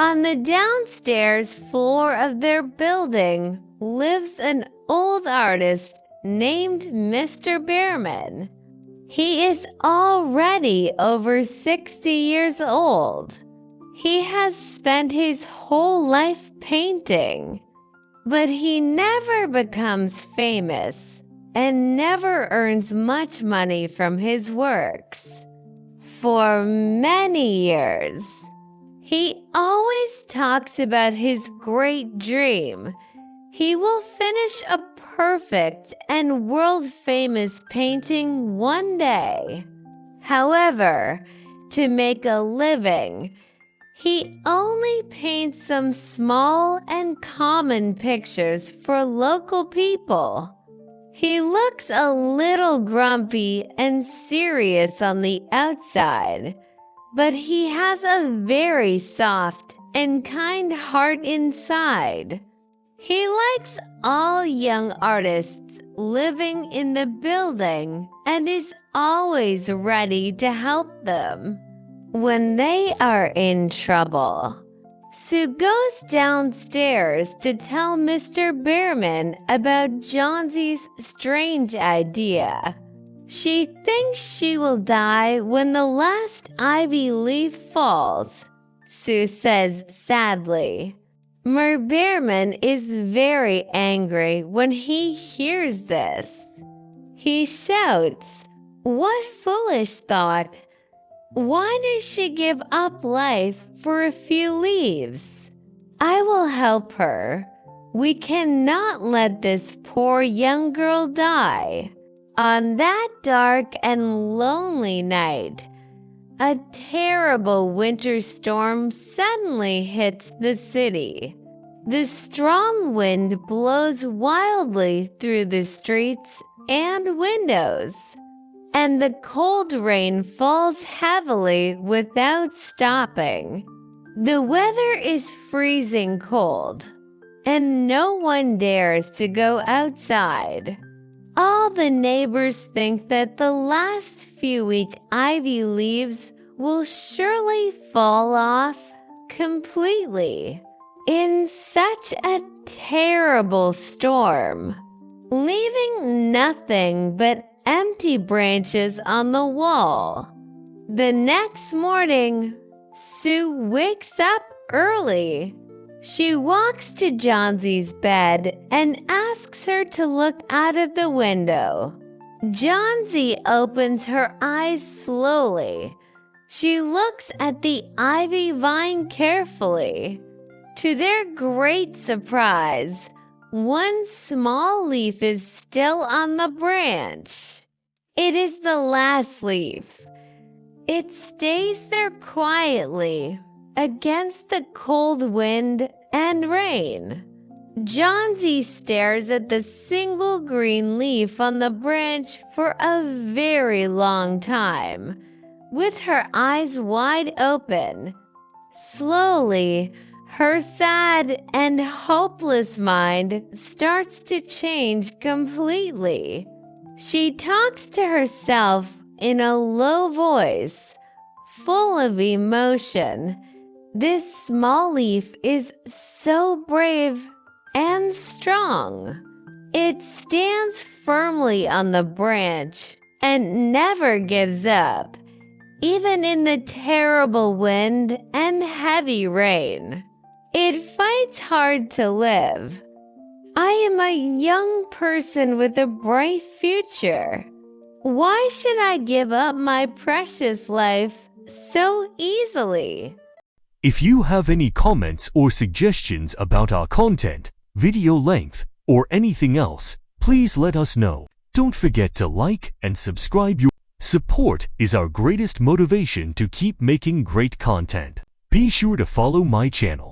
On the downstairs floor of their building lives an old artist named Mr. Behrman. He is already over 60 years old. He has spent his whole life painting, but he never becomes famous and never earns much money from his works. For many years, he always talks about his great dream. He will finish a perfect and world-famous painting one day. However, to make a living, he only paints some small and common pictures for local people. He looks a little grumpy and serious on the outside, but he has a very soft and kind heart inside. He likes all young artists living in the building and is always ready to help them when they are in trouble. Sue goes downstairs to tell Mr. Behrman about Johnsie's strange idea. She thinks she will die when the last ivy leaf falls, Sue says sadly. Mer Behrman is very angry when he hears this. He shouts, "What foolish thought! Why does she give up life for a few leaves? I will help her. We cannot let this poor young girl die." On that dark and lonely night, a terrible winter storm suddenly hits the city. The strong wind blows wildly through the streets and windows, and the cold rain falls heavily without stopping. The weather is freezing cold, and no one dares to go outside. All the neighbors think that the last few weak ivy leaves will surely fall off completely in such a terrible storm, leaving nothing but empty branches on the wall. The next morning, Sue wakes up early. She walks to Johnsie's bed and asks her to look out of the window. Johnsie opens her eyes slowly. She looks at the ivy vine carefully. To their great surprise, one small leaf is still on the branch. It is the last leaf. It stays there quietly against the cold wind and rain. Johnsie stares at the single green leaf on the branch for a very long time, with her eyes wide open. Slowly, her sad and hopeless mind starts to change completely. She talks to herself in a low voice, full of emotion. This small leaf is so brave and strong. It stands firmly on the branch and never gives up, even in the terrible wind and heavy rain. It fights hard to live. I am a young person with a bright future. Why should I give up my precious life so easily? If you have any comments or suggestions about our content, video length, or anything else, please let us know. Don't forget to like and subscribe. Your support is our greatest motivation to keep making great content. Be sure to follow my channel.